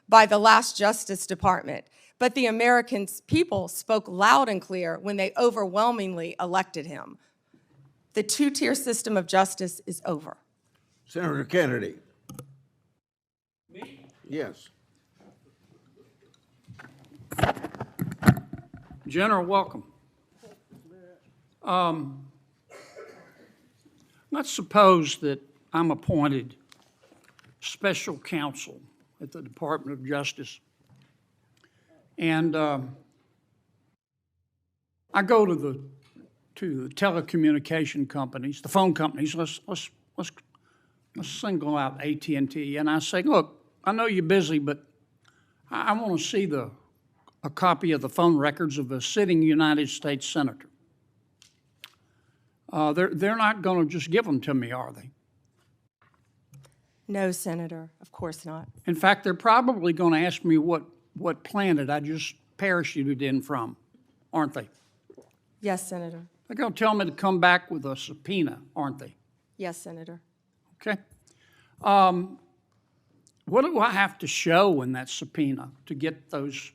by the last Justice Department, but the American people spoke loud and clear when they overwhelmingly elected him. The two-tier system of justice is over. Senator Kennedy. Me? Yes. General, welcome. Let's suppose that I'm appointed special counsel at the Department of Justice, and I go to the telecommunication companies, the phone companies. Let's single out AT&T, and I say, look, I know you're busy, but I want to see a copy of the phone records of a sitting United States senator. They're not going to just give them to me, are they? No, Senator, of course not. In fact, they're probably going to ask me what planet I just parachuted in from, aren't they? Yes, Senator. They're going to tell me to come back with a subpoena, aren't they? Yes, Senator. Okay. What do I have to show in that subpoena to get those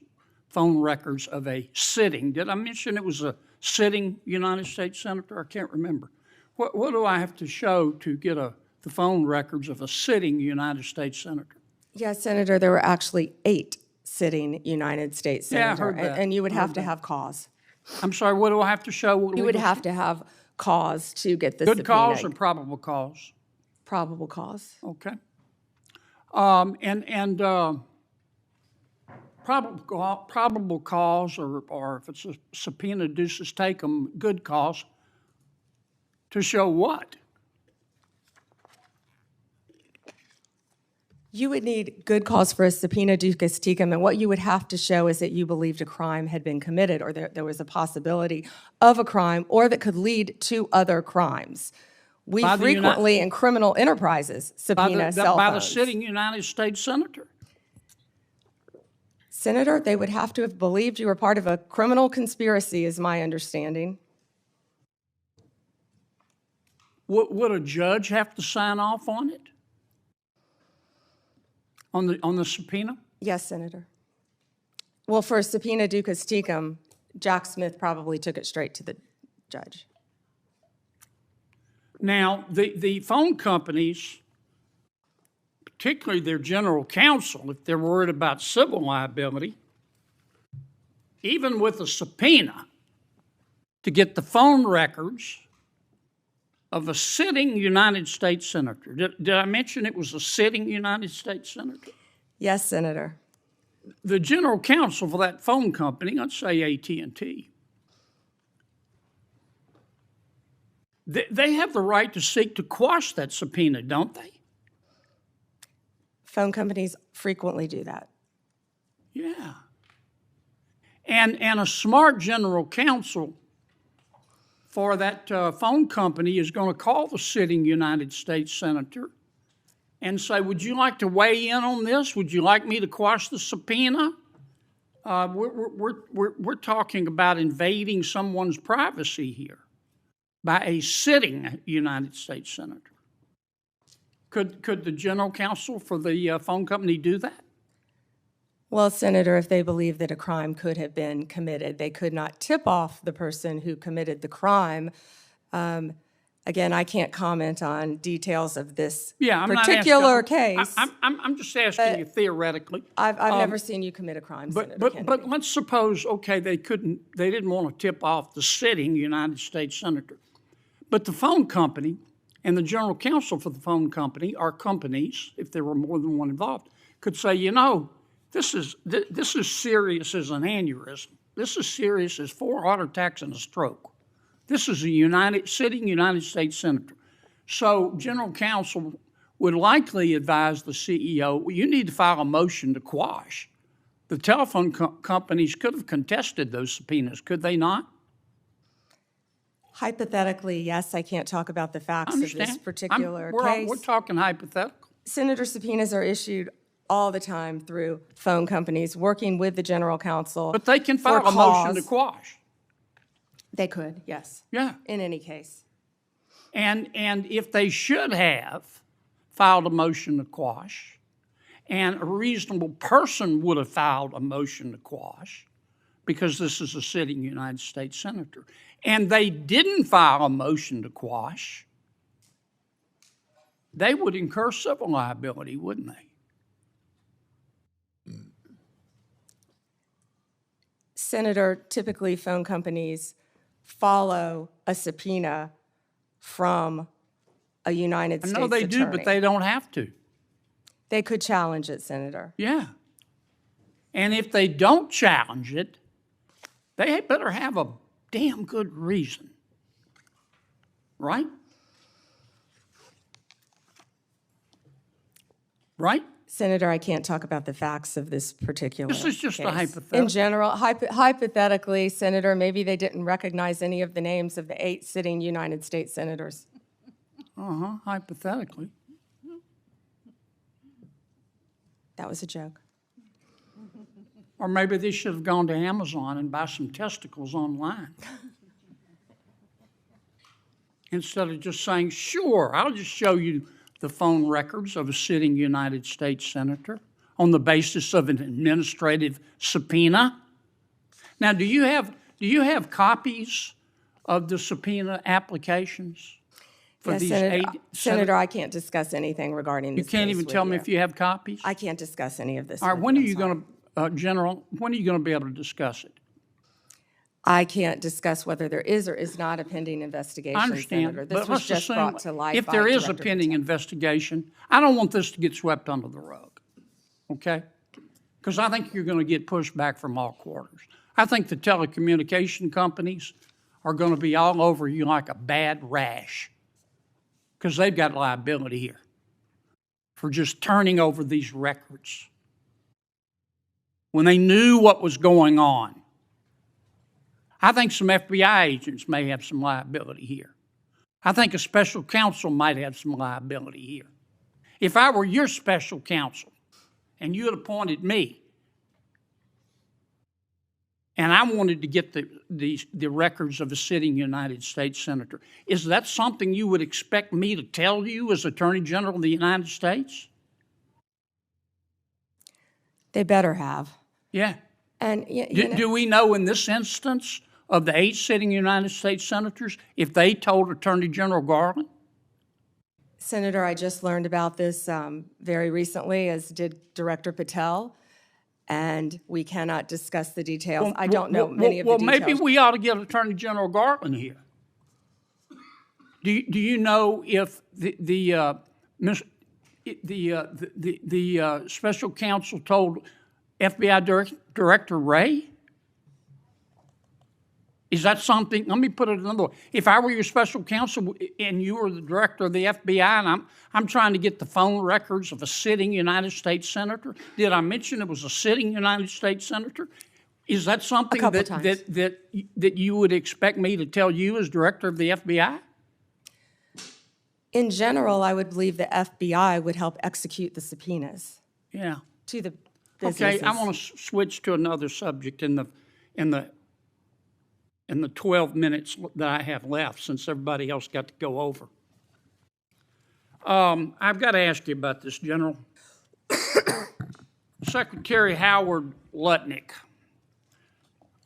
phone records of a sitting? Did I mention it was a sitting United States senator? I can't remember. What do I have to show to get the phone records of a sitting United States senator? Yes, Senator, there were actually 8 sitting United States senators. Yeah, I heard that. And you would have to have cause. I'm sorry, what do I have to show? You would have to have cause to get the Good subpoena. cause or probable cause? Probable cause. Okay. Probable cause, or if it's a subpoena deuces take them, good cause, to show what? You would need good cause for a subpoena ducis tecum, and what you would have to show is that you believed a crime had been committed, or there was a possibility of a crime, or that could lead to other crimes. We frequently, in criminal enterprises, subpoena cell phones. By the sitting United States senator? Senator, they would have to have believed you were part of a criminal conspiracy, is my understanding. Would a judge have to sign off on it? On the subpoena? Yes, Senator. Well, for a subpoena ducis tecum, Jack Smith probably took it straight to the judge. Now, the phone companies, particularly their general counsel, if they're worried about civil liability, even with a subpoena to get the phone records of a sitting United States senator. Did I mention it was a sitting United States senator? Yes, Senator. The general counsel for that phone company, let's say AT&T, they have the right to seek to quash that subpoena, don't they? Phone companies frequently do that. Yeah. And a smart general counsel for that phone company is going to call the sitting United States senator and say, would you like to weigh in on this? Would you like me to quash the subpoena? We're talking about invading someone's privacy here by a sitting United States senator. Could the general counsel for the phone company do that? Well, Senator, if they believe that a crime could have been committed, they could not tip off the person who committed the crime. Again, I can't comment on details of this particular case. I'm just asking you theoretically. I've never seen you commit a crime, Senator Kennedy. But let's suppose, okay, they didn't want to tip off the sitting United States senator. But the phone company and the general counsel for the phone company, or companies, if there were more than one involved, could say, you know, this is serious as an aneurysm. This is serious as 4 heart attacks and a stroke. This is a sitting United States senator. So general counsel would likely advise the CEO, well, you need to file a motion to quash. The telephone companies could have contested those subpoenas, could they not? Hypothetically, yes. I can't talk about the facts of this particular case. We're talking hypothetical. Senator, subpoenas are issued all the time through phone companies working with the general counsel. But they can file a motion to quash. They could, yes. Yeah. In any case. And if they should have filed a motion to quash, and a reasonable person would have filed a motion to quash because this is a sitting United States senator, and they didn't file a motion to quash, they would incur civil liability, wouldn't they? Senator, typically phone companies follow a subpoena from a United States I know they attorney. do, but they don't have to. They could challenge it, Senator. Yeah. And if they don't challenge it, they better have a damn good reason. Right? Right? Senator, I can't talk about the facts of this particular This is just a case. hypothetical. In general, hypothetically, Senator, maybe they didn't recognize any of the names of the 8 sitting United States senators. Hypothetically. That was a joke. Or maybe they should have gone to Amazon and buy some testicles online. Instead of just saying, sure, I'll just show you the phone records of a sitting United States senator on the basis of an administrative subpoena. Now, do you have copies of the subpoena applications for Yes, these Senator, 8? Senator, I can't discuss anything regarding You this can't case even with tell me you. if you have copies? I can't discuss any of this. All right, with when are I'm you sorry. going to, General, when are you going to be able to discuss it? I can't discuss whether there is or is not a pending investigation, I understand, Senator. but This was let's just assume brought to light if by there is a Director pending Patel. investigation, I don't want this to get swept under the rug, okay? Because I think you're going to get pushback from all quarters. I think the telecommunication companies are going to be all over you like a bad rash because they've got liability here for just turning over these records when they knew what was going on. I think some FBI agents may have some liability here. I think a special counsel might have some liability here. If I were your special counsel and you had appointed me and I wanted to get the records of a sitting United States senator, is that something you would expect me to tell you as Attorney General of the United States? They better have. Yeah. And Do we know in this instance of the 8 sitting United States senators if they told Attorney General Garland? Senator, I just learned about this very recently, as did Director Patel, and we cannot discuss the details. I don't know many of the details. Well, maybe we ought to get Attorney General Garland here. Do you know if the special counsel told FBI Director Wray? Is that something? Let me put it another way. If I were your special counsel and you were the director of the FBI and I'm trying to get the phone records of a sitting United States senator, did I mention it was a sitting United States senator? Is that something that you would expect me to tell you as director of the FBI? In general, I would believe the FBI would help execute the subpoenas Yeah. to the businesses. Okay, I want to switch to another subject in the 12 minutes that I have left, since everybody else got to go over. I've got to ask you about this, General. Secretary Howard Lutnick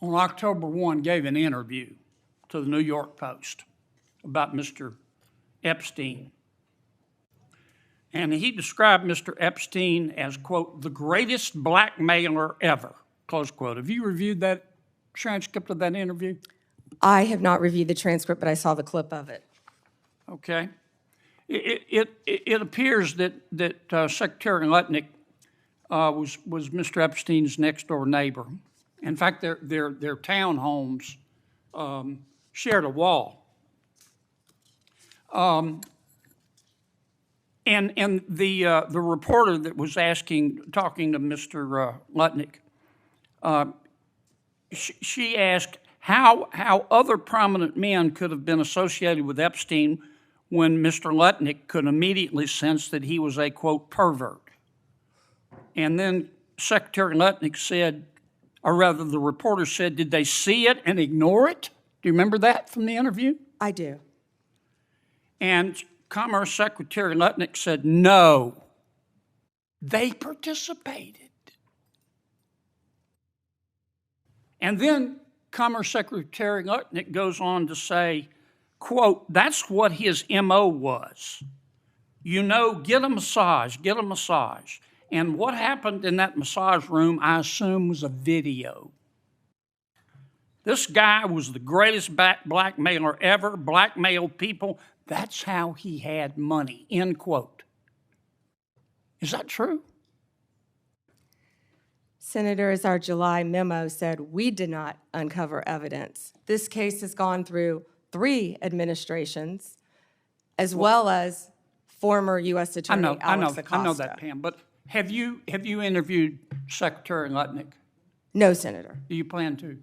on October 1 gave an interview to the New York Post about Mr. Epstein. And he described Mr. Epstein as, quote, the greatest blackmailer ever, close quote. Have you reviewed that transcript of that interview? I have not reviewed the transcript, but I saw the clip of it. Okay. It appears that Secretary Lutnick was Mr. Epstein's next door neighbor. In fact, their townhomes shared a wall. And the reporter that was talking to Mr. Lutnick, she asked how other prominent men could have been associated with Epstein when Mr. Lutnick could immediately sense that he was a, quote, pervert. And then Secretary Lutnick said, or rather the reporter said, did they see it and ignore it? Do you remember that from the interview? I do. And Commerce Secretary Lutnick said, no, They participated. And then Commerce Secretary Lutnick goes on to say, quote, that's what his MO was. You know, get a massage, get a massage. And what happened in that massage room, I assume, was a video. This guy was the greatest blackmailer ever, blackmailed people. That's how he had money, end quote. Is that true? Senator, as our July memo said, we did not uncover evidence. This case has gone through 3 administrations, as well as former U.S. Attorney Alex Acosta. I know that, Pam. But have you interviewed Secretary Lutnick? No, Senator. Do you plan to?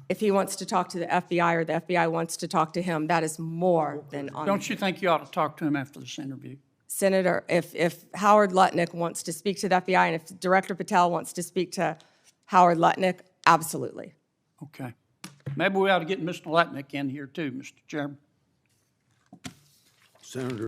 If he wants to talk to the FBI or the FBI wants to talk to him, that is more than on. Don't you think you ought to talk to him after this interview? Senator, if Howard Lutnick wants to speak to the FBI and if Director Patel wants to speak to Howard Lutnick, absolutely. Okay. Maybe we ought to get Mr. Lutnick in here too, Mr. Chairman. Senator.